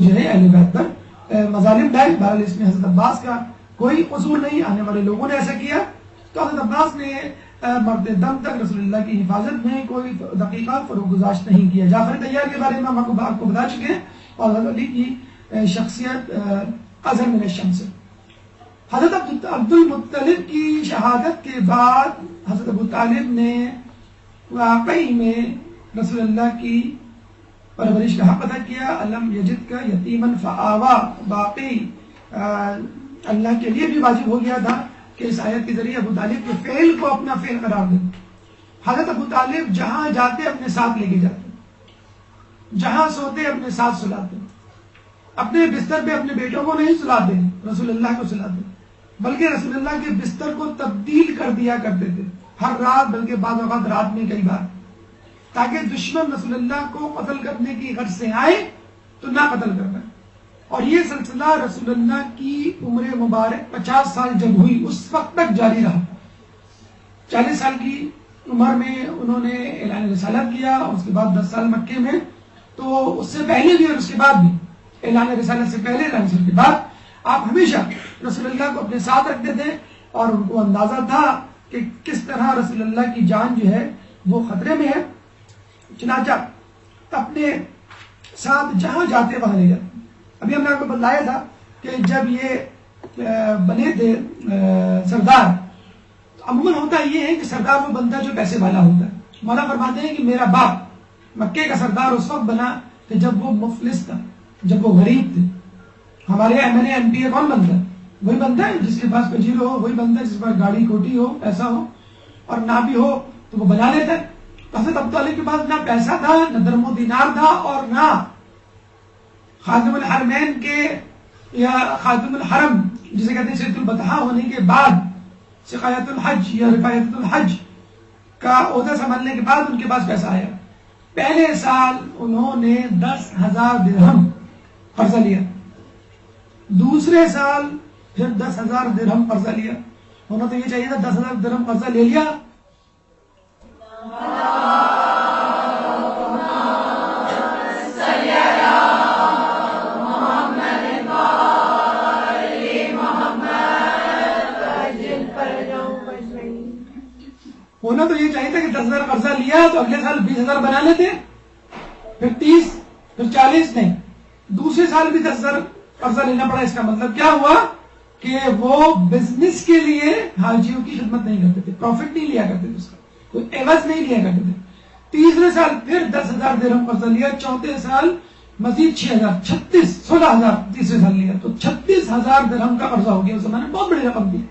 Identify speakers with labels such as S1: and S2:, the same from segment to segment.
S1: جو ہے اہل بیت پر مظالم ڈائے. بہرحال اس میں حضرت عباس کا کوئی قصور نہیں، آنے والے لوگوں نے ایسا کیا. تو حضرت عباس نے مرتے دم تک رسول اللہ کی حفاظت میں کوئی دقیقہ فروغ گزاشت نہیں کیا. جعفر طیار کے بارے میں ہم آپ کو بتا چکے ہیں، اور حضرت علی کی شخصیت ازہر من الشمس. حضرت عبد المطلب کی شہادت کے بعد حضرت ابو طالب نے واقعی میں رسول اللہ کی پرورش کا حق ادا کیا. علم یجد کا یتیمن فآوا، باقی اللہ کے لیے بھی واجب ہو گیا تھا کہ اس آیت کے ذریعے ابو طالب کے فعل کو اپنا فعل قرار دیں. حضرت ابو طالب جہاں جاتے اپنے ساتھ لے کے جاتے، جہاں سوتے اپنے ساتھ سلاتے، اپنے بستر پہ اپنے بیٹوں کو نہیں سلاتے، رسول اللہ کو سلاتے، بلکہ رسول اللہ کے بستر کو تبدیل کر دیا کرتے تھے ہر رات، بلکہ بعض اوقات رات میں کئی بار، تاکہ دشمن رسول اللہ کو قتل کرنے کی غرض سے آئے تو نہ قتل کر پائے. اور یہ سلسلہ رسول اللہ کی عمر مبارک 50 سال جب ہوئی اس وقت تک جاری رہا. 40 سال کی عمر میں انہوں نے اعلان رسالت کیا، اور اس کے بعد 10 سال مکے میں. تو اس سے پہلے بھی اور اس کے بعد بھی، اعلان رسالت سے پہلے، اعلان رسالت کے بعد، آپ ہمیشہ رسول اللہ کو اپنے ساتھ رکھتے تھے، اور ان کو اندازہ تھا کہ کس طرح رسول اللہ کی جان جو ہے وہ خطرے میں ہے. چنانچہ اپنے ساتھ جہاں جاتے وہاں لے جاتے. ابھی ہم نے آپ کو بتلایا تھا کہ جب یہ بنے تھے سردار، تو عموماً ہوتا یہ ہے کہ سردار وہ بندہ جو پیسے والا ہوتا ہے. مولا فرماتے ہیں کہ میرا باپ مکے کا سردار اس وقت بنا کہ جب وہ مفلس تھا، جب وہ غریب تھے. ہمارے MLA MPA کون بنتا ہے؟ وہی بنتا ہے جس کے پاس پجیرو ہو، وہی بنتا ہے جس کے پاس گاڑی کوٹی ہو، ایسا ہو، اور نہ بھی ہو تو وہ بنا لیتا ہے. حضرت ابو طالب کے پاس نہ پیسہ تھا، نہ درم و دینار تھا، اور نہ خادم الحرمین کے یا خادم الحرم جسے کہتے ہیں سید البطحاء ہونے کے بعد سقایت الحج یا رفایت الحج کا عہدہ سنبھالنے کے بعد ان کے پاس پیسہ آیا. پہلے سال انہوں نے 10,000 درہم قرضہ لیا، دوسرے سال پھر 10,000 درہم قرضہ لیا. ہونا تو یہ چاہیے تھا 10,000 درہم قرضہ لے لیا، ہونا تو یہ چاہیے تھا کہ 10,000 قرضہ لیا تو اگلے سال 20,000 بنا لیتے، پھر 30، پھر 40. نہیں، دوسرے سال بھی 10,000 قرضہ لینا پڑا. اس کا مطلب کیا ہوا کہ وہ بزنس کے لیے حاجیوں کی خدمت نہیں کرتے تھے، پروفٹ نہیں لیا کرتے تھے، اس کا کوئی عوض نہیں لیا کرتے تھے. تیسرے سال پھر 10,000 درہم قرضہ لیا، چوتھے سال مزید 6,000، 16,000 تیسرے سال لیا، تو 36,000 درہم کا قرضہ ہو گیا. اس زمانے میں بہت بڑی رقم تھی.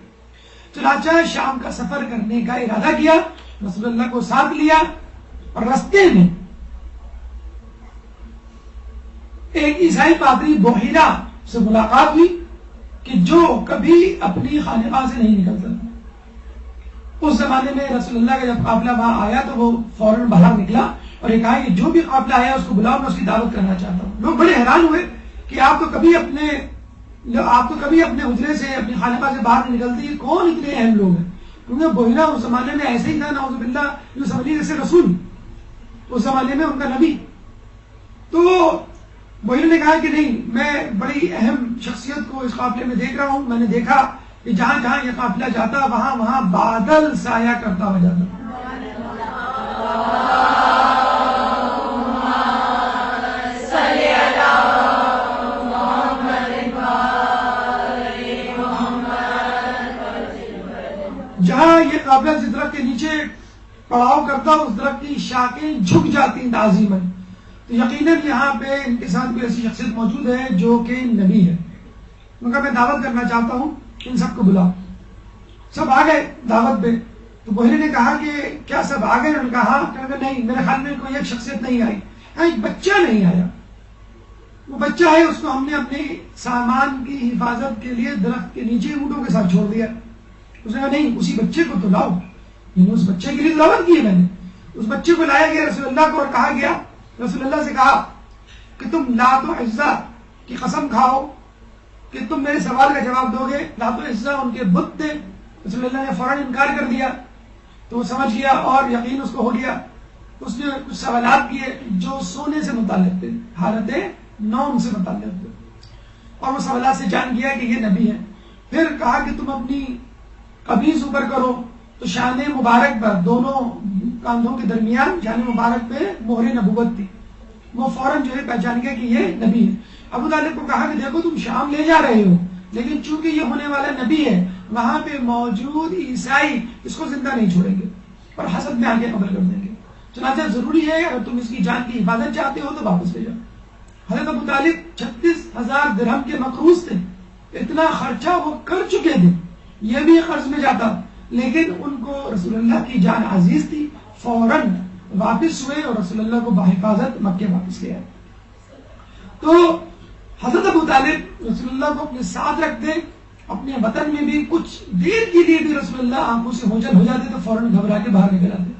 S1: چنانچہ شام کا سفر کرنے کا ارادہ کیا، رسول اللہ کو ساتھ لیا، اور رستے میں ایک عیسائی پادری بحیرہ سے ملاقات ہوئی کہ جو کبھی اپنی خانقاہ سے نہیں نکلتا. اس زمانے میں رسول اللہ کا جب قافلہ وہاں آیا تو وہ فوراً باہر نکلا اور یہ کہا کہ جو بھی قافلہ آیا اس کو بلاؤ، میں اس کی دعوت کرنا چاہتا ہوں. لوگ بڑے حیران ہوئے کہ آپ تو کبھی اپنے حجرے سے، اپنی خانقاہ سے باہر نہیں نکلتے، کون اتنے اہم لوگ ہیں؟ کیونکہ بحیرہ اس زمانے میں ایسے ہی تھا، نعوذ باللہ، جو سمجھیے جیسے رسول اس زمانے میں ان کا نبی. تو بحیرہ نے کہا کہ نہیں، میں بڑی اہم شخصیت کو اس قافلے میں دیکھ رہا ہوں. میں نے دیکھا کہ جہاں جہاں یہ قافلہ جاتا وہاں وہاں بادل سایہ کرتا ہوا جاتا. جہاں یہ قافلہ جس درخت کے نیچے پڑاؤ کرتا اس درخت کی شاخیں جھک جاتی تعظیماً. تو یقیناً یہاں پہ ان کے ساتھ کوئی ایسی شخصیت موجود ہے جو کہ نبی ہے. ان کا میں دعوت کرنا چاہتا ہوں، ان سب کو بلاؤ. سب آ گئے دعوت پہ. تو بحیرہ نے کہا کہ کیا سب آ گئے؟ انہوں نے کہا نہیں، میرے خیال میں کوئی ایک شخصیت نہیں آئی. ایک بچہ نہیں آیا. وہ بچہ ہے، اس کو ہم نے اپنے سامان کی حفاظت کے لیے درخت کے نیچے اونٹوں کے ساتھ چھوڑ دیا. اس نے کہا نہیں، اسی بچے کو تو لاؤ. اس بچے کے لیے دعوت کی ہے میں نے. اس بچے کو لایا گیا رسول اللہ کو اور کہا گیا، رسول اللہ سے کہا کہ تم لات و عزا کی قسم کھاؤ کہ تم میرے سوال کا جواب دو گے. لات و عزا ان کے بت تھے. رسول اللہ نے فوراً انکار کر دیا. تو وہ سمجھ گیا اور یقین اس کو ہو گیا. اس نے کچھ سوالات کیے جو سونے سے متعلق تھے، حالت 9 ان سے متعلق ہوئے اور وہ سوالات سے جان گیا کہ یہ نبی ہے. پھر کہا کہ تم اپنی قمیض اوپر کرو، تو شان مبارک پر دونوں کاندھوں کے درمیان شان مبارک پہ مہر نبوت تھی. وہ فوراً جو ہے پہچان گیا کہ یہ نبی ہے. ابو طالب کو کہا کہ دیکھو تم شام لے جا رہے ہو، لیکن چونکہ یہ ہونے والا نبی ہے، وہاں پہ موجود عیسائی اس کو زندہ نہیں چھوڑیں گے اور حسد میں آگے قبول کر دیں گے. چنانچہ ضروری ہے اگر تم اس کی جان کی حفاظت چاہتے ہو تو واپس لے جاؤ. حضرت ابو طالب 36,000 درہم کے مقروض تھے، اتنا خرچہ وہ کر چکے تھے، یہ بھی قرض میں جاتا، لیکن ان کو رسول اللہ کی جان عزیز تھی. فوراً واپس ہوئے اور رسول اللہ کو بحفاظت مکے واپس لے آئے. تو حضرت ابو طالب رسول اللہ کو اپنے ساتھ رکھتے، اپنے وطن میں بھی کچھ دیر کے لیے بھی رسول اللہ آنکھوں سے اوجھل ہو جاتے تو فوراً گھبرا کے باہر نکل آتے.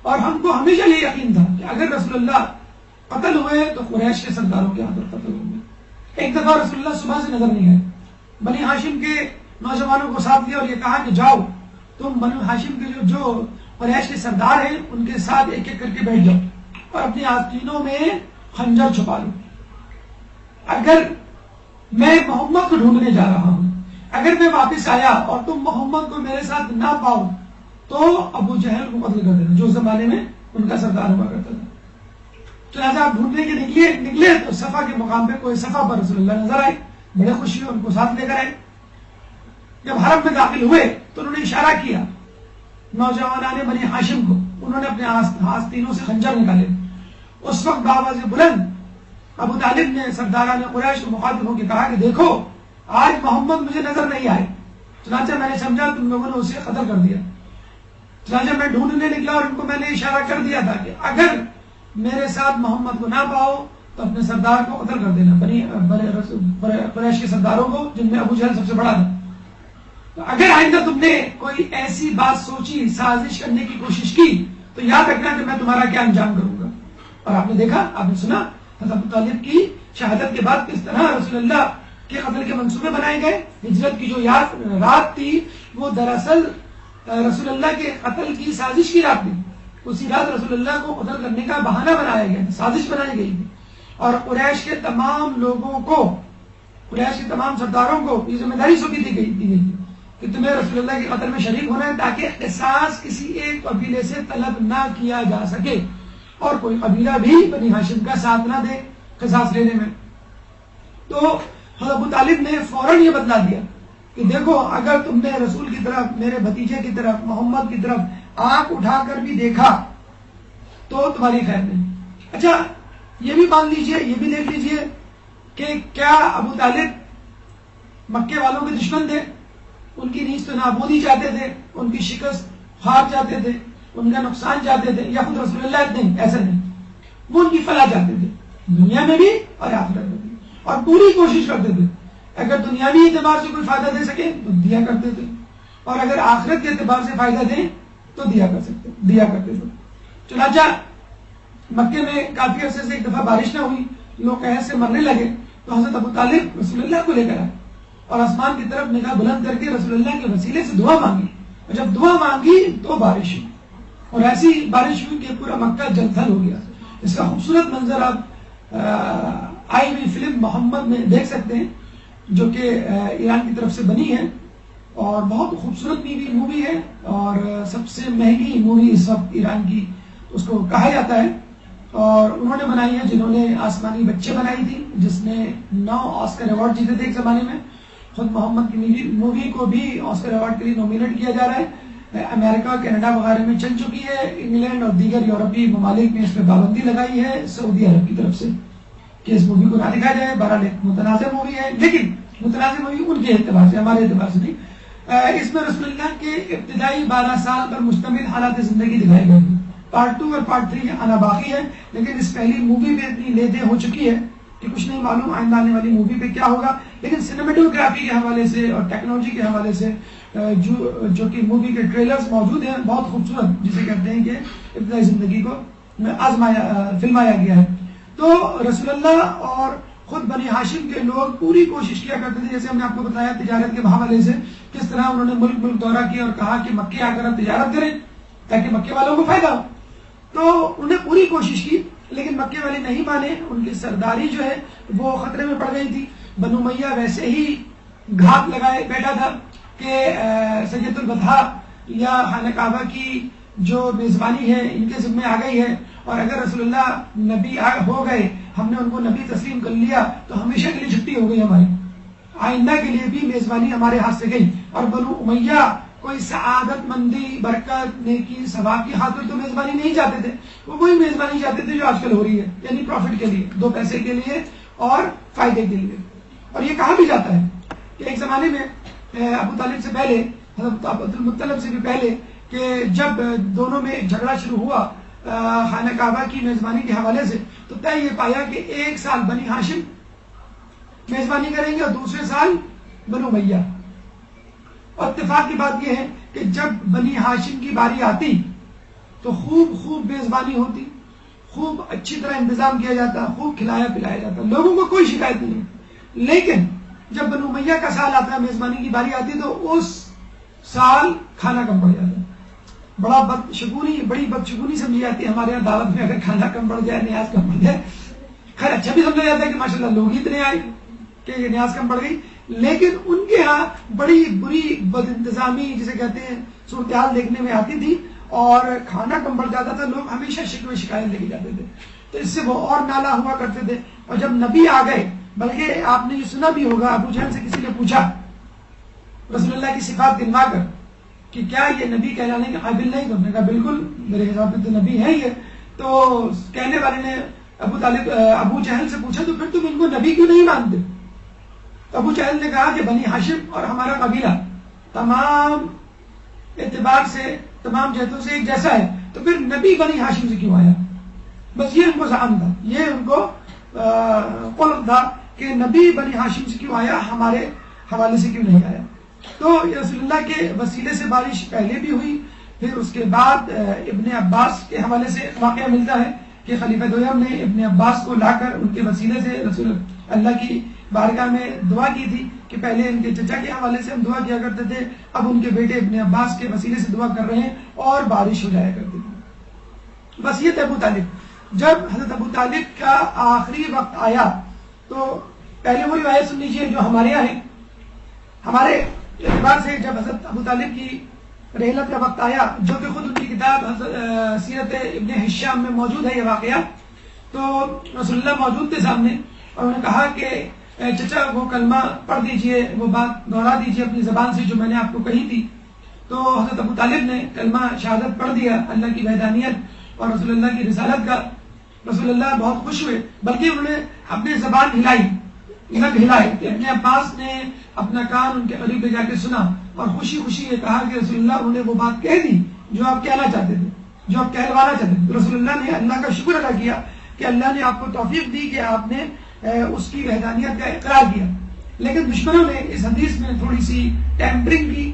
S1: اور ہم کو ہمیشہ یہ یقین تھا کہ اگر رسول اللہ قتل ہوئے تو قریش کے سرداروں کے ہاتھوں قتل ہوں گے. ایک دفعہ رسول اللہ صبح سے نظر نہیں آئے، بنی ہاشم کے نوجوانوں کو ساتھ لیا اور یہ کہا کہ جاؤ تم بنی ہاشم کے جو قریش کے سردار ہیں ان کے ساتھ ایک ایک کر کے بیٹھ جاؤ اور اپنی آستینوں میں خنجر چھپا لو. اگر میں محمد کو ڈھونڈنے جا رہا ہوں، اگر میں واپس آیا اور تم محمد کو میرے ساتھ نہ پاؤ تو ابو جہل کو قتل کر دینا، جو زمانے میں ان کا سردار ہوا کرتا تھا. چنانچہ آپ ڈھونڈنے کے نکلے تو صفا کے مقام پہ کوئی صفا پر رسول اللہ نظر آئے، بڑے خوشی ہوئے، ان کو ساتھ لے کر آئے. جب حرم میں داخل ہوئے تو انہوں نے اشارہ کیا نوجوانان بنی ہاشم کو، انہوں نے اپنے آستینوں سے خنجر نکالے. اس وقت بآواز بلند ابو طالب نے سرداران قریش کو مخاطب ہو کے کہا کہ دیکھو آج محمد مجھے نظر نہیں آئے، چنانچہ میں نے سمجھا تم لوگوں نے اسے قتل کر دیا. چنانچہ میں ڈھونڈنے نکلا اور ان کو میں نے اشارہ کر دیا تھا کہ اگر میرے ساتھ محمد کو نہ پاؤ تو اپنے سردار کو قتل کر دینا، قریش کے سرداروں کو جن میں ابو جہل سب سے بڑا تھا. تو اگر آئندہ تم نے کوئی ایسی بات سوچی، سازش کرنے کی کوشش کی تو یاد رکھنا کہ میں تمہارا کیا انجام کروں گا. اور آپ نے دیکھا، آپ نے سنا حضرت ابو طالب کی شہادت کے بعد کس طرح رسول اللہ کے قتل کے منصوبے بنائے گئے. ہجرت کی جو رات تھی وہ دراصل رسول اللہ کے قتل کی سازش کی رات تھی. اسی رات رسول اللہ کو قتل کرنے کا بہانہ بنایا گیا، سازش بنائی گئی تھی. اور قریش کے تمام لوگوں کو، قریش کے تمام سرداروں کو یہ ذمہ داری سونپی دی گئی تھی کہ تمہیں رسول اللہ کے قتل میں شریک ہونا ہے تاکہ قصاص کسی ایک قبیلے سے طلب نہ کیا جا سکے اور کوئی قبیلہ بھی بنی ہاشم کا ساتھ نہ دے قصاص لینے میں. تو حضرت ابو طالب نے فوراً یہ بدلا دیا کہ دیکھو اگر تم نے رسول کی طرف، میرے بھتیجے کی طرف، محمد کی طرف آنکھ اٹھا کر بھی دیکھا تو تمہاری خیر نہیں. اچھا یہ بھی مان لیجئے، یہ بھی دیکھ لیجئے کہ کیا ابو طالب مکے والوں کے دشمن تھے؟ ان کی نیز تو نابودی چاہتے تھے، ان کی شکست ہار چاہتے تھے، ان کا نقصان چاہتے تھے، یا خود رسول اللہ نہیں؟ ایسا نہیں، وہ ان کی فلاح چاہتے تھے، دنیا میں بھی اور آخرت میں بھی، اور پوری کوشش کرتے تھے اگر دنیاوی اعتبار سے کوئی فائدہ دے سکے تو دیا کرتے تھے، اور اگر آخرت کے اعتبار سے فائدہ دیں تو دیا کرتے تھے. چنانچہ مکے میں کافی عرصے سے ایک دفعہ بارش نہ ہوئی، لوگ قحط سے مرنے لگے، تو حضرت ابو طالب رسول اللہ کو لے کر آئے اور آسمان کی طرف نگاہ بلند کر کے رسول اللہ کے وسیلے سے دعا مانگی. اور جب دعا مانگی تو بارش ہوئی، اور ایسی بارش ہوئی کہ پورا مکہ جل تھل ہو گیا. اس کا خوبصورت منظر آپ آئی ہوئی فلم محمد میں دیکھ سکتے ہیں، جو کہ ایران کی طرف سے بنی ہے اور بہت خوبصورت مووی ہے اور سب سے مہنگی مووی اس وقت ایران کی اس کو کہا جاتا ہے. اور انہوں نے بنائی ہے جنہوں نے آسمانی بچے بنائی تھی، جس نے 9 آسکر ایوارڈ جیتے تھے ایک زمانے میں. خود محمد کی مووی کو بھی آسکر ایوارڈ کے لیے نومینیٹ کیا جا رہا ہے. امریکہ، کینیڈا وغیرہ میں چل چکی ہے. انگلینڈ اور دیگر یورپی ممالک میں اس پہ پابندی لگائی ہے سعودی عرب کی طرف سے کہ اس مووی کو نہ دکھایا جائے. بہرحال ایک متنازع مووی ہے، لیکن متنازع مووی ان کے اعتبار سے، ہمارے اعتبار سے نہیں. اس میں رسول اللہ کے ابتدائی 12 سال پر مشتمل حالات زندگی دکھائی گئی. پارٹ 2 اور پارٹ 3 آنا باقی ہے، لیکن اس پہلی مووی پہ اتنی لیدیں ہو چکی ہے کہ کچھ نہیں معلوم آئندہ آنے والی مووی پہ کیا ہوگا. لیکن سینیمیٹوگرافی کے حوالے سے اور ٹیکنالوجی کے حوالے سے جو کہ مووی کے ٹریلرز موجود ہیں بہت خوبصورت، جسے کہتے ہیں کہ ابتدائی زندگی کو فلمایا گیا ہے. تو رسول اللہ اور خود بنی ہاشم کے لوگ پوری کوشش کیا کرتے تھے، جیسے ہم نے آپ کو بتایا تجارت کے حوالے سے کس طرح انہوں نے ملک دورہ کیا اور کہا کہ مکے آ کر آپ تجارت کریں تاکہ مکے والوں کو فائدہ ہو. تو انہوں نے پوری کوشش کی، لیکن مکے والے نہیں مانے، ان کی سرداری جو ہے وہ خطرے میں پڑ گئی تھی. بنو امیہ ویسے ہی گھات لگائے بیٹھا تھا کہ سید البطحاء یا خانہ کعبہ کی جو میزبانی ہے ان کے ذمہ آ گئی ہے، اور اگر رسول اللہ نبی ہو گئے، ہم نے ان کو نبی تسلیم کر لیا تو ہمیشہ کے لیے چھٹی ہو گئی ہماری، آئندہ کے لیے بھی میزبانی ہمارے ہاتھ سے گئی. اور بنو امیہ کوئی سعادت مندی، برکت، نیکی، ثواب کی خاطر تو میزبانی نہیں چاہتے تھے، وہ وہی میزبانی چاہتے تھے جو آج کل ہو رہی ہے، یعنی پروفٹ کے لیے، 2 پیسے کے لیے اور فائدے کے لیے. اور یہ کہا بھی جاتا ہے کہ ایک زمانے میں ابو طالب سے پہلے، حضرت عبد المطلب سے بھی پہلے، کہ جب دونوں میں جھگڑا شروع ہوا خانہ کعبہ کی میزبانی کے حوالے سے، تو طے یہ پایا کہ ایک سال بنی ہاشم میزبانی کریں گے اور دوسرے سال بنو امیہ. اور اتفاق کی بات یہ ہے کہ جب بنی ہاشم کی باری آتی تو خوب میزبانی ہوتی، خوب اچھی طرح انتظام کیا جاتا، خوب کھلایا پلایا جاتا، لوگوں کو کوئی شکایت نہیں. لیکن جب بنو امیہ کا سال آتا ہے، میزبانی کی باری آتی، تو اس سال کھانا کم پڑ جاتا ہے. بڑی بدشگونی سمجھی جاتی ہے ہمارے یہاں دعوت میں، اگر کھانا کم پڑ جائے، نیاز کم پڑ جائے. خیر اچھا بھی سمجھا جاتا ہے کہ ماشاءاللہ لوگ ہی اتنے آئے کہ یہ نیاز کم پڑ گئی. لیکن ان کے ہاں بڑی بری بد انتظامی جسے کہتے ہیں صورتحال دیکھنے میں آتی تھی، اور کھانا کم پڑ جاتا تھا، لوگ ہمیشہ شکوے شکایت لے کے جاتے تھے، تو اس سے وہ اور نالا ہوا کرتے تھے. اور جب نبی آ گئے، بلکہ آپ نے یہ سنا بھی ہوگا، ابو جہل سے کسی نے پوچھا رسول اللہ کی صفات گنوا کر کہ کیا یہ نبی کہلانے کے قابل نہیں؟ تو انہوں نے کہا بالکل میرے حساب سے تو نبی ہے یہ. تو کہنے والے نے ابو جہل سے پوچھا تو پھر تم ان کو نبی کیوں نہیں مانتے؟ تو ابو جہل نے کہا کہ بنی ہاشم اور ہمارا قبیلہ تمام اعتبار سے، تمام جہتوں سے ایک جیسا ہے، تو پھر نبی بنی ہاشم سے کیوں آیا؟ بس یہ ان کو زعم تھا، یہ ان کو قلق تھا کہ نبی بنی ہاشم سے کیوں آیا، ہمارے حوالے سے کیوں نہیں آیا. تو رسول اللہ کے وسیلے سے بارش پہلے بھی ہوئی، پھر اس کے بعد ابن عباس کے حوالے سے واقعہ ملتا ہے کہ خلیفہ دویم نے ابن عباس کو لا کر ان کے وسیلے سے رسول اللہ کی بارگاہ میں دعا کی تھی کہ پہلے ان کے چچا کے حوالے سے ہم دعا کیا کرتے تھے، اب ان کے بیٹے ابن عباس کے وسیلے سے دعا کر رہے ہیں اور بارش ہو جایا کرتی تھی. وصیت ابو طالب، جب حضرت ابو طالب کا آخری وقت آیا تو پہلے وہ روایت سن لیجیے جو ہمارے یہاں ہے. ہمارے اعتبار سے جب حضرت ابو طالب کی رحلت کا وقت آیا، جو کہ خود ان کی کتاب سیرت ابن ہشام میں موجود ہے یہ واقعہ، تو رسول اللہ موجود تھے سامنے، اور انہوں نے کہا کہ چچا وہ کلمہ پڑھ دیجئے، وہ بات دہرا دیجئے اپنی زبان سے جو میں نے آپ کو کہی تھی. تو حضرت ابو طالب نے کلمہ شہادت پڑھ دیا، اللہ کی وحدانیت اور رسول اللہ کی رسالت کا. رسول اللہ بہت خوش ہوئے، بلکہ انہوں نے اپنی زبان ہلائی، لب ہلائے کہ ابن عباس نے اپنا کان ان کے قریب لے جا کے سنا اور خوشی خوشی یہ کہا کہ رسول اللہ انہوں نے وہ بات کہہ دی جو آپ کہنا چاہتے تھے، جو آپ کہلوانا چاہتے تھے. رسول اللہ نے اللہ کا شکر ادا کیا کہ اللہ نے آپ کو توفیق دی کہ آپ نے اس کی وحدانیت کا اقرار کیا. لیکن دشمنوں نے اس حدیث میں تھوڑی سی ٹیمپرنگ کی،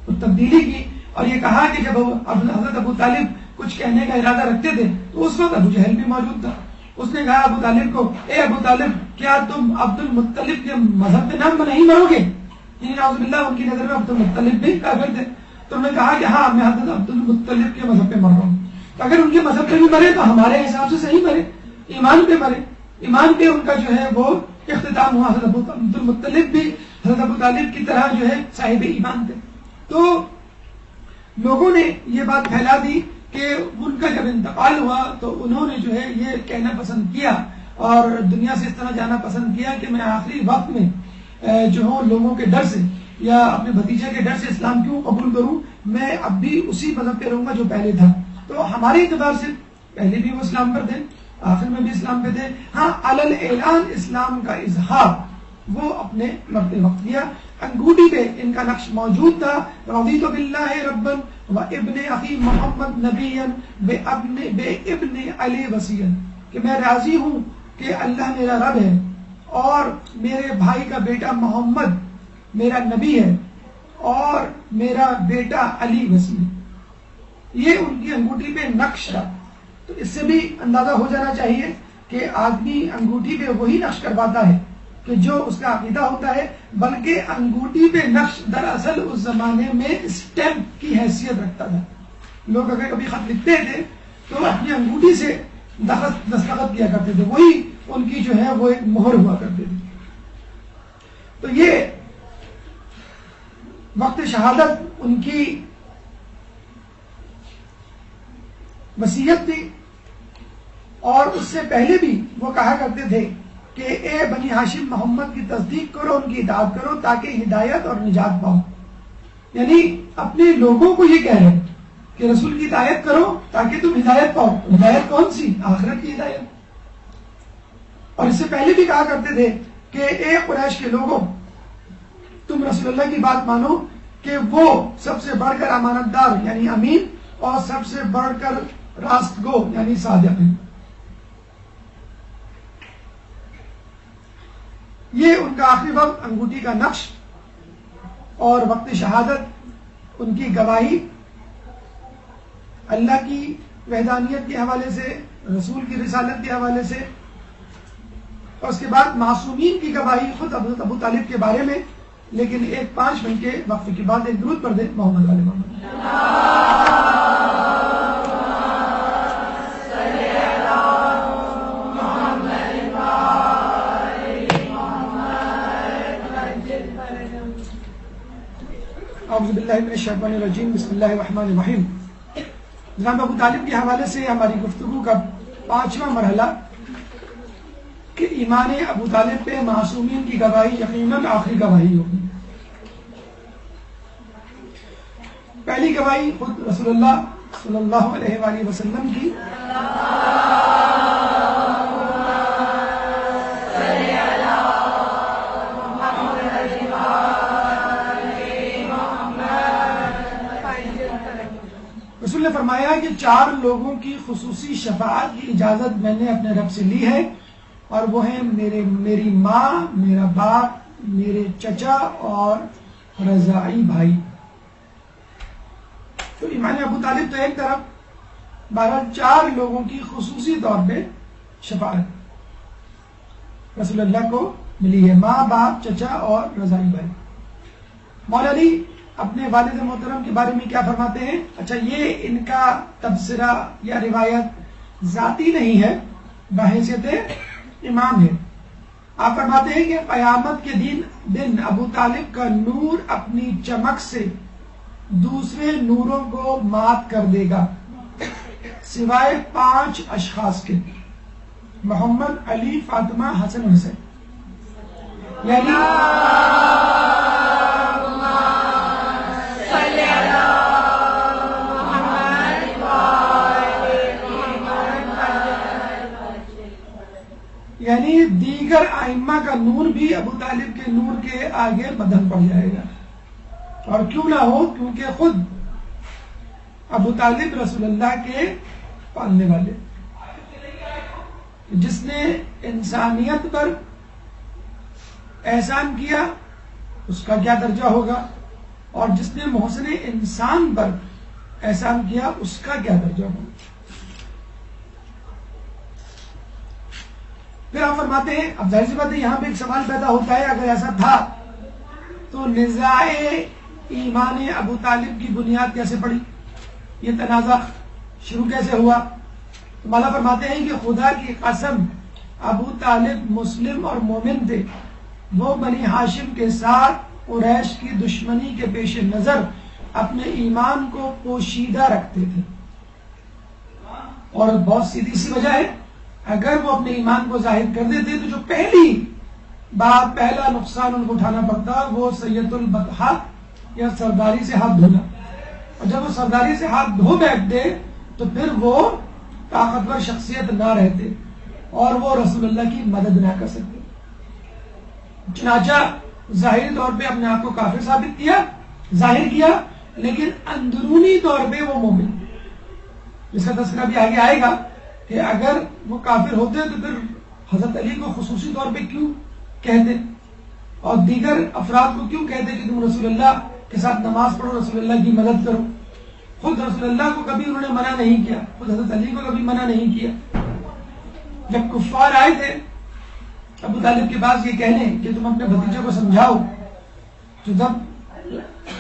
S1: تبدیلی کی، اور یہ کہا کہ جب حضرت ابو طالب کچھ کہنے کا ارادہ رکھتے تھے تو اس وقت ابو جہل بھی موجود تھا. اس نے کہا ابو طالب کو، اے ابو طالب کیا تم عبد المطلب کے مذہب پہ نام نہیں مرو گے؟ یعنی نعوذ باللہ ان کی نظر میں عبد المطلب بھی کافر تھے. تو انہوں نے کہا کہ ہاں میں حضرت عبد المطلب کے مذہب پہ مر رہا ہوں. اگر ان کے مذہب پہ بھی مرے تو ہمارے حساب سے صحیح مرے، ایمان پہ مرے. ایمان پہ ان کا جو ہے وہ اختتام ہوا. حضرت عبد المطلب بھی حضرت ابو طالب کی طرح جو ہے صاحب ایمان تھے. تو لوگوں نے یہ بات پھیلا دی کہ ان کا جب انتقال ہوا تو انہوں نے جو ہے یہ کہنا پسند کیا اور دنیا سے اس طرح جانا پسند کیا کہ میں آخری وقت میں جو ہوں لوگوں کے ڈر سے یا اپنے بھتیجے کے ڈر سے اسلام کیوں قبول کروں، میں اب بھی اسی مذہب پہ رہوں گا جو پہلے تھا. تو ہمارے اعتبار سے پہلے بھی وہ اسلام پر تھے، آخر میں بھی اسلام پہ تھے. ہاں علل اعلان اسلام کا اظہار وہ اپنے مرتے وقت کیا. انگوٹھی پہ ان کا نقش موجود تھا، رضیت باللہ ربا و ابن اخی محمد نبیا بے ابن علی وسیعا، کہ میں راضی ہوں کہ اللہ میرا رب ہے اور میرے بھائی کا بیٹا محمد میرا نبی ہے اور میرا بیٹا علی وسیع. یہ ان کی انگوٹھی پہ نقش تھا. تو اس سے بھی اندازہ ہو جانا چاہیے کہ آدمی انگوٹھی پہ وہی نقش کرواتا ہے کہ جو اس کا عقیدہ ہوتا ہے، بلکہ انگوٹھی پہ نقش دراصل اس زمانے میں اسٹیمپ کی حیثیت رکھتا تھا. لوگ اگر کبھی خط لکھتے تھے تو اپنی انگوٹھی سے دستخط کیا کرتے تھے، وہی ان کی جو ہے وہ ایک مہر ہوا کرتے تھے. تو یہ وقت شہادت ان کی وصیت تھی. اور اس سے پہلے بھی وہ کہا کرتے تھے کہ اے بنی ہاشم محمد کی تصدیق کرو، ان کی اطاعت کرو تاکہ ہدایت اور نجات پاؤ. یعنی اپنے لوگوں کو یہ کہہ رہے ہیں کہ رسول کی اطاعت کرو تاکہ تم ہدایت پاؤ. ہدایت کون سی؟ آخرت کی ہدایت. اور اس سے پہلے بھی کہا کرتے تھے کہ اے قریش کے لوگوں، تم رسول اللہ کی بات مانو کہ وہ سب سے بڑھ کر امانت دار یعنی امین اور سب سے بڑھ کر راست گو یعنی صادق ہیں. یہ ان کا آخری وقت، انگوٹھی کا نقش اور وقت شہادت، ان کی گواہی اللہ کی وحدانیت کے حوالے سے، رسول کی رسالت کے حوالے سے، اور اس کے بعد معصومین کی گواہی خود حضرت ابو طالب کے بارے میں. لیکن ایک 5 منٹ کے وقفے کے بعد ایک درود پڑھ دیں محمد علیہ محمد. اعوذ باللہ من الشیطان الرجیم، بسم اللہ الرحمن الرحیم. جناب ابو طالب کے حوالے سے ہماری گفتگو کا 5واں مرحلہ کہ ایمان ابو طالب پہ معصومین کی گواہی یقیناً آخری گواہی ہوگی. پہلی گواہی خود رسول اللہ صلی اللہ علیہ وآلہ وسلم کی، رسول نے فرمایا کہ 4 لوگوں کی خصوصی شفاعت کی اجازت میں نے اپنے رب سے لی ہے، اور وہ ہیں میری ماں، میرا باپ، میرے چچا اور رضاعی بھائی. تو ایمان ابو طالب تو ایک طرف، 4 لوگوں کی خصوصی طور پہ شفاعت رسول اللہ کو ملی ہے، ماں، باپ، چچا اور رضاعی بھائی. مولا علی اپنے والد محترم کے بارے میں کیا فرماتے ہیں؟ اچھا، یہ ان کا تبصرہ یا روایت ذاتی نہیں ہے، بحیثیت امام ہے. آپ فرماتے ہیں کہ قیامت کے دن ابو طالب کا نور اپنی چمک سے دوسرے نوروں کو مات کر دے گا سوائے 5 اشخاص کے: محمد، علی، فاطمہ، حسن، حسین. یعنی دیگر ائمہ کا نور بھی ابو طالب کے نور کے آگے بدل پڑ جائے گا. اور کیوں نہ ہو، کیونکہ خود ابو طالب رسول اللہ کے پالنے والے، جس نے انسانیت پر احسان کیا اس کا کیا درجہ ہوگا، اور جس نے محسن انسان پر احسان کیا اس کا کیا درجہ ہوگا. پھر آپ فرماتے ہیں، اب ظاہر سی بات ہے یہاں پہ ایک سوال پیدا ہوتا ہے، اگر ایسا تھا تو نزاع ایمان ابو طالب کی بنیاد کیسے پڑی، یہ تنازع شروع کیسے ہوا؟ تو مولا فرماتے ہیں کہ خدا کی قسم ابو طالب مسلم اور مومن تھے، وہ بنی ہاشم کے ساتھ قریش کی دشمنی کے پیش نظر اپنے ایمان کو پوشیدہ رکھتے تھے. اور بہت سیدھی سی وجہ ہے، اگر وہ اپنے ایمان کو ظاہر کر دیتے تو جو پہلا نقصان ان کو اٹھانا پڑتا وہ سید البطحہ یا سرداری سے ہاتھ دھونا. اور جب وہ سرداری سے ہاتھ دھو بیٹھتے تو پھر وہ طاقتور شخصیت نہ رہتے اور وہ رسول اللہ کی مدد نہ کر سکتے. چنانچہ ظاہری طور پہ اپنے آپ کو کافر ثابت کیا، ظاہر کیا، لیکن اندرونی طور پہ وہ مومن. جس کا تذکرہ بھی آگے آئے گا کہ اگر وہ کافر ہوتے تو پھر حضرت علی کو خصوصی طور پہ کیوں کہتے اور دیگر افراد کو کیوں کہتے کہ تم رسول اللہ کے ساتھ نماز پڑھو، رسول اللہ کی مدد کرو. خود رسول اللہ کو کبھی انہوں نے منع نہیں کیا، خود حضرت علی کو کبھی منع نہیں کیا. جب کفار آئے تھے ابو طالب کے پاس یہ کہنے کہ تم اپنے بھتیجے کو سمجھاؤ، تو جب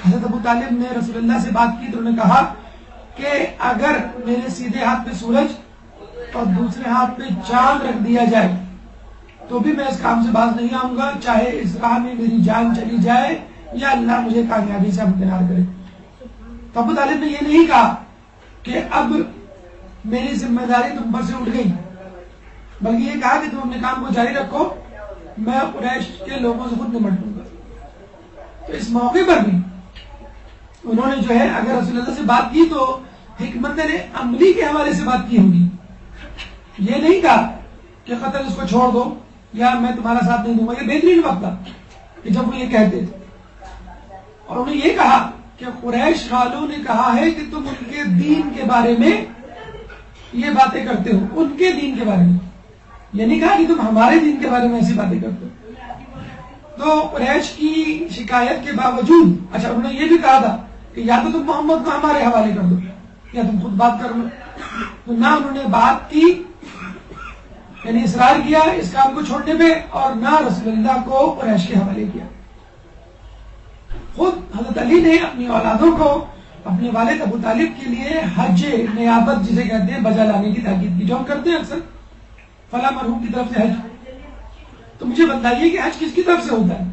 S1: حضرت ابو طالب نے رسول اللہ سے بات کی تو انہوں نے کہا کہ اگر میرے سیدھے ہاتھ پہ سورج اور دوسرے ہاتھ پہ چاند رکھ دیا جائے تو بھی میں اس کام سے باز نہیں آؤں گا، چاہے اس راہ میں میری جان چلی جائے یا اللہ مجھے کامیابی سے امکنار کرے۔ تو ابو طالب نے یہ نہیں کہا کہ اب میری ذمہ داری تم پر سے اٹھ گئی، بلکہ یہ کہا کہ تم اپنے کام کو جاری رکھو، میں قریش کے لوگوں سے خود نمٹ لوں گا۔ تو اس موقع پر بھی انہوں نے جو ہے اگر رسول اللہ سے بات کی تو حکمت عملی کے حوالے سے بات کی ہوگی، یہ نہیں کہا کہ قتل اس کو چھوڑ دو یا میں تمہارا ساتھ نہیں دوں گا۔ یہ بہترین وقت تھا کہ جب وہ یہ کہتے تھے، اور انہوں نے یہ کہا کہ قریش والوں نے کہا ہے کہ تم ان کے دین کے بارے میں یہ باتیں کرتے ہو، ان کے دین کے بارے میں، یہ نہیں کہا کہ تم ہمارے دین کے بارے میں ایسی باتیں کرتے ہو۔ تو قریش کی شکایت کے باوجود اچھا انہوں نے یہ بھی کہا تھا کہ یا تو تم محمد کو ہمارے حوالے کر دو یا تم خود بات کر لو، تو نہ انہوں نے بات کی، یعنی اصرار کیا اس کام کو چھوڑنے پہ، اور نہ رسول اللہ کو قریش کے حوالے کیا۔ خود حضرت علی نے اپنی اولادوں کو اپنے والد ابو طالب کے لیے حج نیابت جسے کہتے ہیں بجا لانے کی تاکید کی، جو ہم کرتے ہیں اکثر فلاں مرحوم کی طرف سے حج۔ تو مجھے بتائیے کہ حج کس کی طرف سے ہوتا ہے؟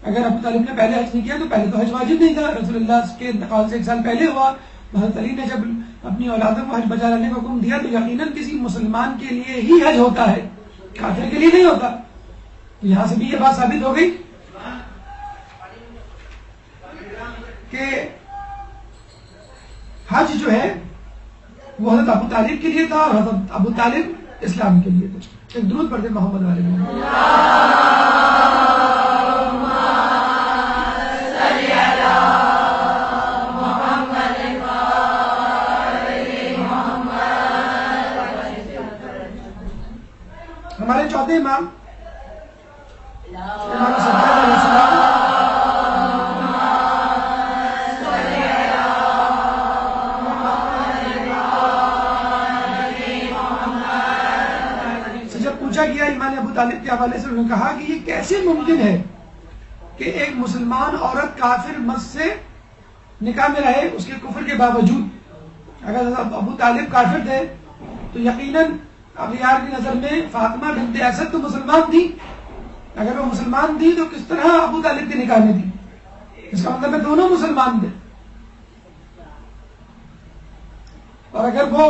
S1: اگر ابو طالب نے پہلے حج نہیں کیا تو پہلے تو حج واجب نہیں تھا، رسول اللہ کے انتقال سے 1 سال پہلے ہوا۔ حضرت علی نے جب اپنی اولادوں کو حج بجا لانے کا حکم دیا تو یقیناً کسی مسلمان کے لیے ہی حج ہوتا ہے، کافر کے لیے نہیں ہوتا۔ تو یہاں سے بھی یہ بات ثابت ہو گئی کہ حج جو ہے وہ حضرت ابو طالب کے لیے تھا، اور حضرت ابو طالب اسلام کے لیے تھا۔ ایک درود پڑھتے محمد والے محمد۔ ہمارے چوتھے امام امام سجاد علیہ السلام سے جب پوچھا گیا ایمان ابو طالب کے حوالے سے، انہوں نے کہا کہ یہ کیسے ممکن ہے کہ ایک مسلمان عورت کافر مرد سے نکاح میں رہے اس کے کفر کے باوجود؟ اگر ابو طالب کافر تھے تو یقیناً اغیار کی نظر میں فاطمہ بنت اسد تو مسلمان تھی، اگر وہ مسلمان تھی تو کس طرح ابو طالب کے نکاح میں تھی؟ اس کا مطلب ہے دونوں مسلمان تھے، اور اگر وہ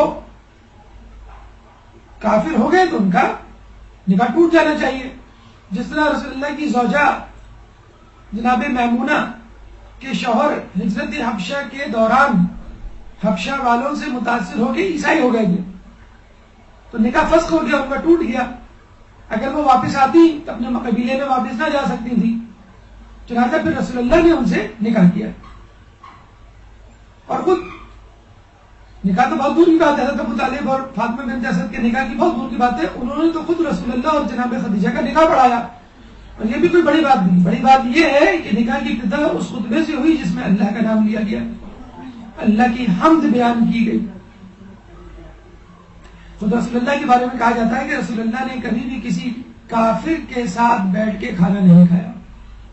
S1: کافر ہو گئے تو ان کا نکاح ٹوٹ جانا چاہیے۔ جس طرح رسول اللہ کی زوجہ جناب میمونہ کے شوہر ہجرت حبشہ کے دوران حبشہ والوں سے متاثر ہو کے عیسائی ہو گئے تھے، تو نکاح فسخ ہو گیا، ان کا ٹوٹ گیا۔ اگر وہ واپس آتی تو اپنے قبیلے میں واپس نہ جا سکتی تھی، چنانچہ پھر رسول اللہ نے ان سے نکاح کیا، اور خود نکاح تو بہت دور کی بات ہے، حضرت ابو طالب اور فاطمہ بنت اسد کے نکاح کی بہت دور کی بات ہے، انہوں نے تو خود رسول اللہ اور جناب خدیجہ کا نکاح پڑھایا، اور یہ بھی کوئی بڑی بات نہیں۔ بڑی بات یہ ہے کہ نکاح کی ابتدا اس خطبے سے ہوئی جس میں اللہ کا نام لیا گیا، اللہ کی حمد بیان کی گئی۔ خود رسول اللہ کے بارے میں کہا جاتا ہے کہ رسول اللہ نے کبھی بھی کسی کافر کے ساتھ بیٹھ کے کھانا نہیں کھایا،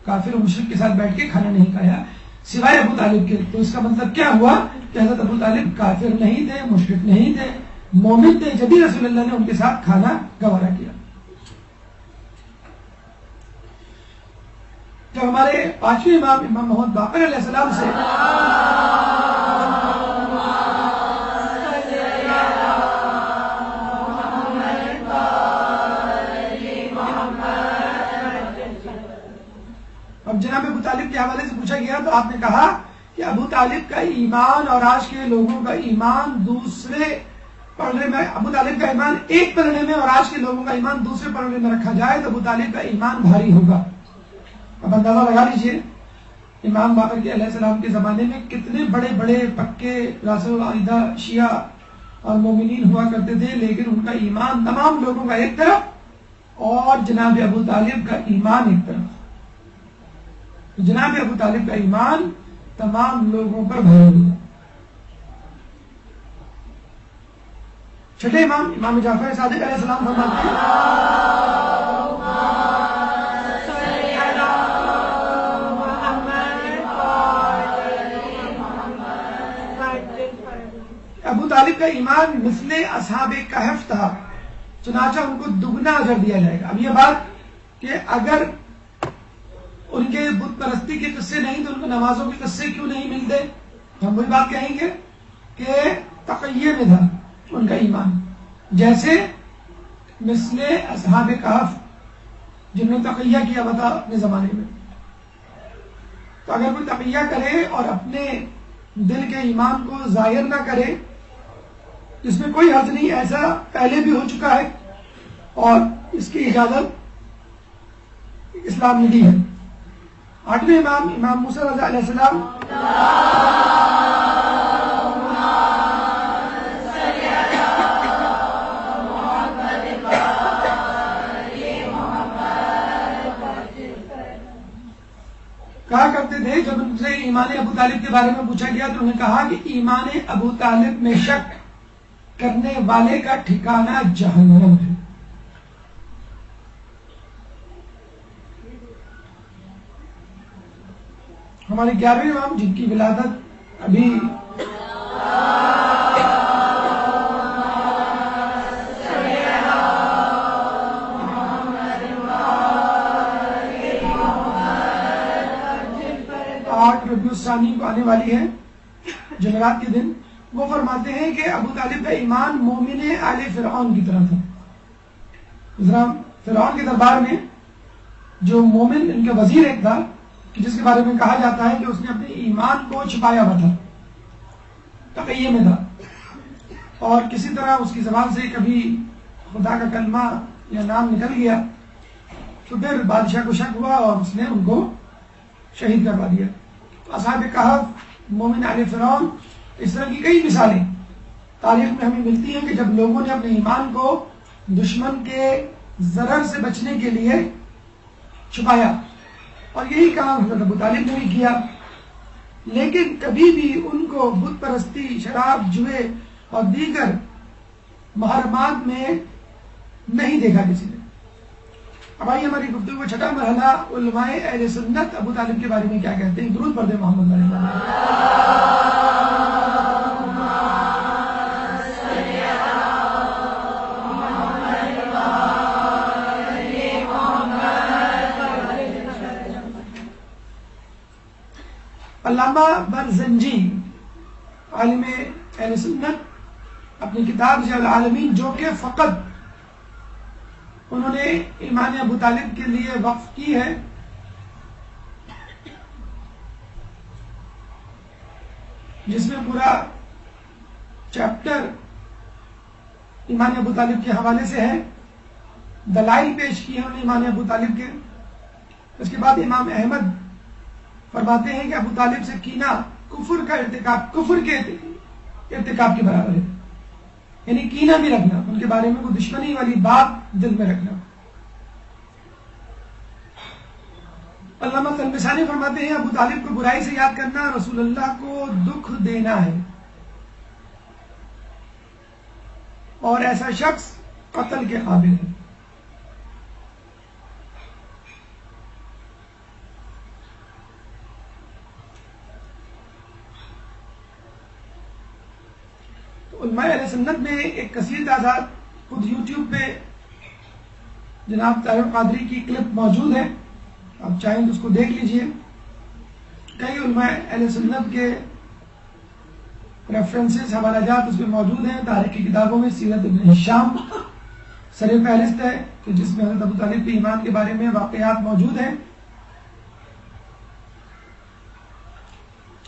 S1: کافر و مشرک کے ساتھ بیٹھ کے کھانا نہیں کھایا سوائے ابو طالب کے۔ تو اس کا مطلب کیا ہوا کہ حضرت ابو طالب کافر نہیں تھے، مشرک نہیں تھے، مومن تھے، جبھی رسول اللہ نے ان کے ساتھ کھانا گوارا کیا۔ جب ہمارے 5ویں امام امام محمد باقر علیہ السلام سے اب جناب ابو طالب کے حوالے سے پوچھا گیا تو آپ نے کہا کہ ابو طالب کا ایمان اور آج کے لوگوں کا ایمان دوسرے پلڑے میں، ابو طالب کا ایمان ایک پلڑے میں اور آج کے لوگوں کا ایمان دوسرے پلڑے میں رکھا جائے تو ابو طالب کا ایمان بھاری ہوگا۔ اب اندازہ لگا لیجئے امام باقر کے علیہ السلام کے زمانے میں کتنے بڑے بڑے پکے راسخ العقیدہ شیعہ اور مومنین ہوا کرتے تھے، لیکن ان کا ایمان تمام لوگوں کا ایک طرف اور جناب ابو طالب کا ایمان ایک طرف۔ جناب ابو طالب کا ایمان تمام لوگوں پر بھرا ہوا۔ چھٹے امام امام جعفر صادق علیہ السلام فرماتے ہیں ابو طالب کا ایمان مثل اصحاب کہف تھا، چنانچہ ان کو دگنا اجر دیا جائے گا۔ اب یہ بات کہ اگر ان کے بت پرستی کے قصے نہیں تو ان کو نمازوں کے قصے کیوں نہیں ملتے، ہم وہی بات کہیں گے کہ تقیہ میں تھا ان کا ایمان، جیسے مثل اصحاب کہف جنہوں نے تقیہ کیا ہوا تھا اپنے زمانے میں۔ تو اگر کوئی تقیہ کرے اور اپنے دل کے ایمان کو ظاہر نہ کرے، اس میں کوئی حرج نہیں، ایسا پہلے بھی ہو چکا ہے اور اس کی اجازت اسلام نے دی ہے۔ آٹھویں امام، امام موسیٰ علیہ السلام، کہا کرتے تھے جب ان سے ایمان ابو طالب کے بارے میں پوچھا گیا تو انہوں نے کہا کہ ایمان ابو طالب میں شک کرنے والے کا ٹھکانہ جہنم ہے۔ ہمارے 11ویں امام جن کی ولادت ابھی ربیع الثانی کو آنے والی ہے، جمعرات کے دن، وہ فرماتے ہیں کہ ابو طالب کا ایمان مومن آل فرعون کی طرح تھا۔ فرعون کے دربار میں جو مومن ان کے وزیر ایک تھا کہ جس کے بارے میں کہا جاتا ہے کہ اس نے اپنے ایمان کو چھپایا ہوا تھا، تقیہ میں تھا، اور کسی طرح اس کی زبان سے کبھی خدا کا کلمہ یا نام نکل گیا تو پھر بادشاہ کو شک ہوا اور اس نے ان کو شہید کروا دیا۔ اصحاب کہف، مومن آل فرعون، اس طرح کی کئی مثالیں تاریخ میں ہمیں ملتی ہیں کہ جب لوگوں نے اپنے ایمان کو دشمن کے ضرر سے بچنے کے لیے چھپایا، اور یہی کام حضرت ابو طالب نے بھی کیا، لیکن کبھی بھی ان کو بت پرستی، شراب، جوئے اور دیگر محرمات میں نہیں دیکھا کسی نے۔ اب آئیے ہماری گفتگو کا چھٹا مرحلہ، علماء اہل سنت ابو طالب کے بارے میں کیا کہتے ہیں۔ درود پڑھ دیں محمد علیہ وسلم۔ علامہ برزنجی عالم اہل سنت اپنی کتاب ضیاء العالمین، جو کہ فقط انہوں نے ایمان ابو طالب کے لیے وقف کی ہے، جس میں پورا چیپٹر ایمان ابو طالب کے حوالے سے ہے، دلائل پیش کیے ہیں انہوں نے ایمان ابو طالب کے۔ اس کے بعد امام احمد فرماتے ہیں کہ ابو طالب سے کینہ کفر کے ارتکاب کے برابر ہے، یعنی کینہ بھی رکھنا، ان کے بارے میں کوئی دشمنی والی بات دل میں رکھنا۔ علامہ طلبسانی فرماتے ہیں ابو طالب کو برائی سے یاد کرنا رسول اللہ کو دکھ دینا ہے، اور ایسا شخص قتل کے قابل ہے۔ علماء اہل سنت میں ایک کثیر تعداد، خود یوٹیوب پہ جناب طاہر قادری کی کلپ موجود ہے، آپ چاہیں تو اس کو دیکھ لیجئے۔ کئی علماء اہل سنت کے ریفرنسز، حوالہ جات اس میں موجود ہیں۔ تاریخی کتابوں میں سیرت ابن ہشام سر فہرست ہے کہ جس میں حضرت ابو طالب کے ایمان کے بارے میں واقعات موجود ہیں۔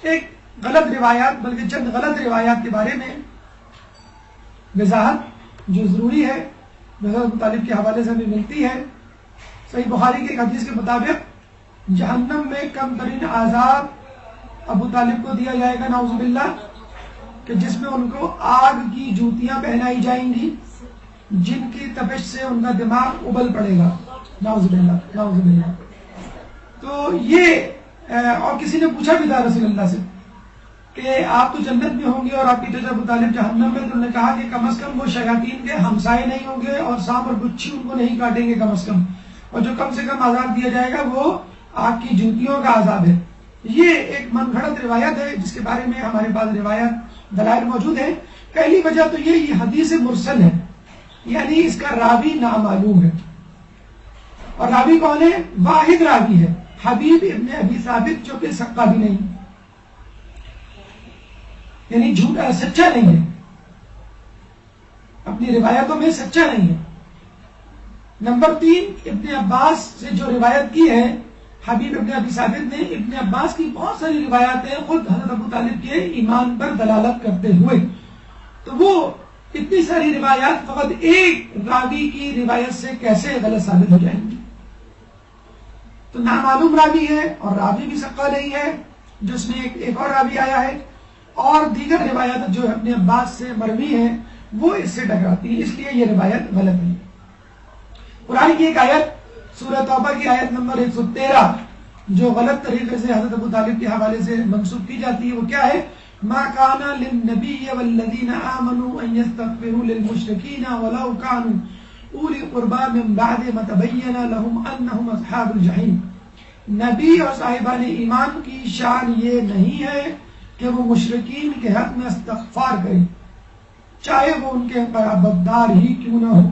S1: ایک غلط روایات، بلکہ چند غلط روایات کے بارے میں وضاحت جو ضروری ہے، حضرت ابو طالب کے حوالے سے ہمیں ملتی ہے۔ صحیح بخاری کے ایک حدیث کے مطابق جہنم میں کم ترین عذاب ابو طالب کو دیا جائے گا، نعوذ باللہ، کہ جس میں ان کو آگ کی جوتیاں پہنائی جائیں گی جن کی تپش سے ان کا دماغ ابل پڑے گا، نعوذ باللہ، نعوذ باللہ۔ تو یہ اور کسی نے پوچھا بھی تھا رسول اللہ سے کہ آپ تو جنت میں ہوں گے اور آپ کی چچا ابو طالب جہنم میں، تو انہوں نے کہا کہ کم از کم وہ شیاطین کے ہمسائے نہیں ہوں گے اور سانپ اور بچھی ان کو نہیں کاٹیں گے کم از کم، اور جو کم سے کم عذاب دیا جائے گا وہ آگ کی جوتیوں کا عذاب ہے۔ یہ ایک من گھڑت روایت ہے جس کے بارے میں ہمارے پاس روایت دلائل موجود ہیں۔ پہلی وجہ تو یہ حدیث مرسل ہے، یعنی اس کا راوی نامعلوم ہے، اور راوی کون ہے؟ واحد راوی ہے، حبیب ابن ابی ثابت، جو کہ ثقہ بھی نہیں، یعنی جھوٹا سچا نہیں ہے، اپنی روایتوں میں سچا نہیں ہے۔ نمبر 3، ابن عباس سے جو روایت کی ہے حبیب ابن ابی ثابت نے، ابن عباس کی بہت ساری روایات ہیں خود حضرت ابو طالب کے ایمان پر دلالت کرتے ہوئے، تو وہ اتنی ساری روایات فقط ایک راوی کی روایت سے کیسے غلط ثابت ہو جائیں گی؟ تو نامعلوم راوی ہے، اور راوی بھی ثقہ نہیں ہے، جس میں ایک اور راوی آیا ہے، اور دیگر روایات جو ابن عباس سے مروی ہیں وہ اس سے ٹکراتی ہیں، اس لیے یہ روایت غلط ہے۔ قرآن کی ایک آیت سورہ توبہ کی آیت نمبر 113 جو غلط طریقے سے حضرت ابو طالب کے حوالے سے منسوب کی جاتی ہے، وہ کیا ہے؟ ما كان للنبي والذين آمنوا أن يستغفروا للمشركين ولو كانوا أولي قربى من بعد ما تبين لهم أنهم أصحاب الجحيم۔ نبی اور صاحبان ایمان کی شان یہ نہیں ہے کہ وہ مشرکین کے حق میں استغفار کریں، چاہے وہ ان کے قرابتدار ہی کیوں نہ ہو،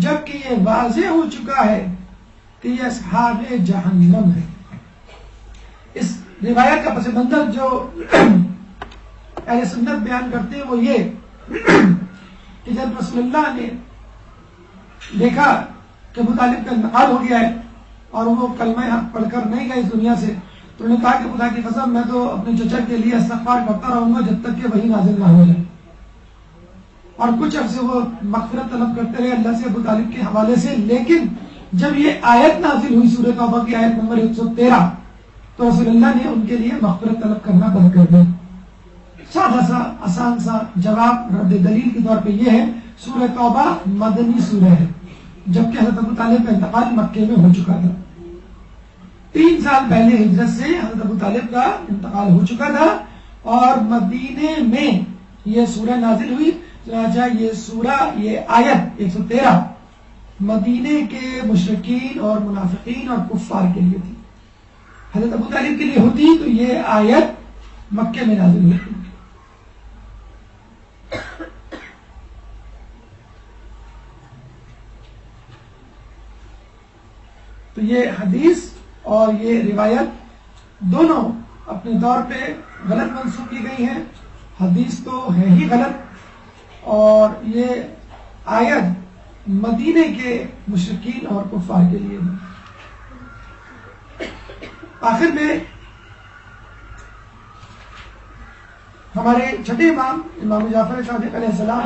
S1: جبکہ یہ واضح ہو چکا ہے کہ یہ اصحاب جہنم ہے۔ اس روایت کا پس منظر جو اہل سنت بیان کرتے ہیں وہ یہ کہ جب رسول اللہ نے دیکھا کہ ابو طالب کا انتقال ہو گیا ہے اور وہ کلمہ حق پڑھ کر نہیں گئے اس دنیا سے، تو انہوں نے کہا کہ خدا کی قسم میں تو اپنے چچا کے لیے استغفار کرتا رہوں گا جب تک کہ وہی نازل نہ ہو جائے، اور کچھ عرصے وہ مغفرت طلب کرتے رہے اللہ سے ابو طالب کے حوالے سے۔ لیکن جب یہ آیت نازل ہوئی سورہ توبہ کی آیت نمبر 113 تو رسول اللہ نے ان کے لیے مغفرت طلب کرنا بند کر دیا۔ سادہ سا آسان سا جواب رد دلیل کے طور پہ یہ ہے، سورہ توبہ مدنی سورہ ہے، جبکہ حضرت ابو طالب کا انتقال مکے میں ہو چکا تھا۔ 3 سال پہلے ہجرت سے حضرت ابو طالب کا انتقال ہو چکا تھا، اور مدینے میں یہ سورہ نازل ہوئی۔ چنانچہ یہ سورہ، یہ آیت 113 مدینے کے مشرکین اور منافقین اور کفار کے لیے تھی۔ حضرت ابو طالب کے لیے ہوتی تو یہ آیت مکے میں نازل ہوتی۔ تو یہ حدیث اور یہ روایت دونوں اپنے طور پہ غلط منسوخ کی گئی ہیں۔ حدیث تو ہے ہی غلط، اور یہ آیت مدینے کے مشرکین اور کفار کے لیے ہے۔ آخر میں ہمارے چھٹے امام، امام جعفر صادق علیہ السلام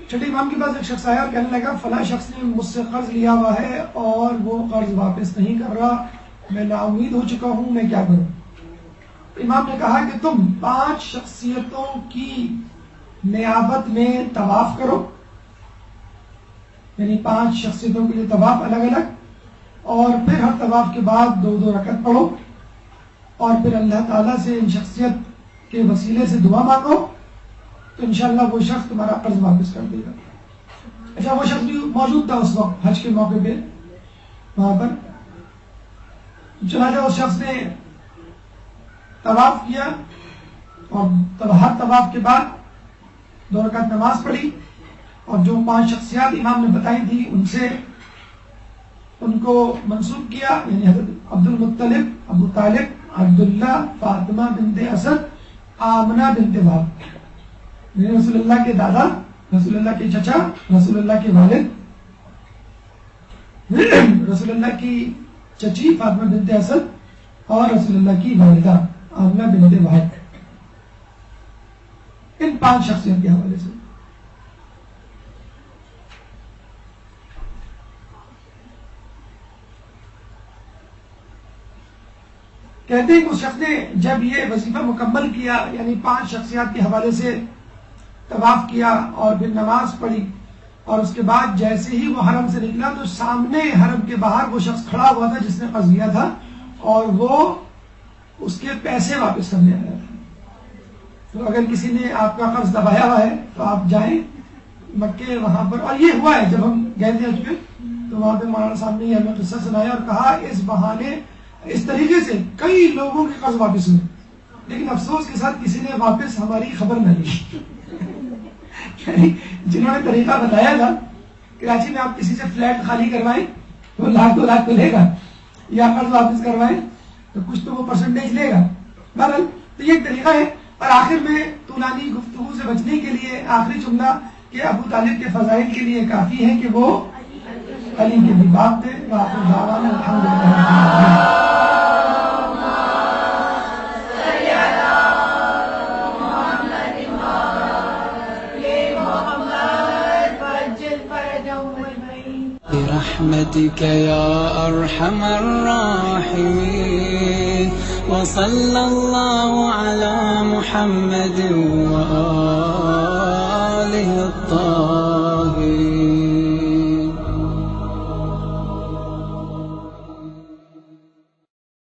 S1: چھٹے امام کے پاس ایک شخص آیا اور کہنے لگا فلاں شخص نے مجھ سے قرض لیا ہوا ہے اور وہ قرض واپس نہیں کر رہا، میں نا امید ہو چکا ہوں، میں کیا کروں؟ امام نے کہا کہ تم 5 شخصیتوں کی نیابت میں طواف کرو، یعنی 5 شخصیتوں کے لیے طواف الگ الگ، اور پھر ہر طواف کے بعد 2 رکعت پڑھو، اور پھر اللہ تعالیٰ سے ان شخصیت کے وسیلے سے دعا مانگو، تو انشاءاللہ وہ شخص تمہارا قرض واپس کر دے گا۔ اچھا، وہ شخص بھی موجود تھا اس وقت حج کے موقع پہ وہاں پر۔ چنانچہ اس شخص نے طواف کیا، اور ہر طواف کے بعد 2 رکعت نماز پڑھی، اور جو 5 شخصیات امام نے بتائی تھی ان سے ان کو منسوب کیا، یعنی حضرت عبد المطلب، ابو طالب، عبداللہ، فاطمہ بنت اسد، آمنہ بنت وہب، یعنی رسول اللہ کے دادا، رسول اللہ کے چچا، رسول اللہ کے والد، رسول اللہ کی چچی فاطمہ بنت اسد، اور رسول اللہ کی والدہ آمنہ بنت وہب، ان 5 شخصیت کے حوالے سے۔ کہتے ہیں کہ اس شخص نے جب یہ وظیفہ مکمل کیا، یعنی 5 شخصیات کے حوالے سے طواف کیا اور پھر نماز پڑھی، اور اس کے بعد جیسے ہی وہ حرم سے نکلا تو سامنے حرم کے باہر وہ شخص کھڑا ہوا تھا جس نے قرض لیا تھا، اور وہ اس کے پیسے واپس کرنے آیا تھا۔ تو اگر کسی نے آپ کا قرض دبایا ہوا ہے تو آپ جائیں، مکے وہاں پر، اور یہ ہوا ہے جب ہم گئے تھے حج پہ تو وہاں پہ مولانا صاحب نے ہمیں قصہ سنایا اور کہا اس بہانے اس طریقے سے کئی لوگوں کے قرض واپس ہوئے، لیکن افسوس کے ساتھ کسی نے واپس ہماری خبر نہ لی. یعنی جنہوں نے طریقہ بتایا تھا کراچی میں آپ کسی سے فلیٹ خالی کروائیں تو لاکھ 2 لاکھ تو لے گا، یا قرض واپس کروائیں تو کچھ تو وہ پرسنٹیج لے گا. بہرحال تو یہ ایک طریقہ ہے. اور آخر میں طولانی گفتگو سے بچنے کے لیے آخری جملہ کہ ابو طالب کے فضائل کے لیے کافی ہے کہ وہ علی کے بھی باپ تھے. وآخر دعوانا الحمدللہ رب العالمین.
S2: برحمتك يا أرحم الراحمين وصلى الله على محمد وآله الطاهرين.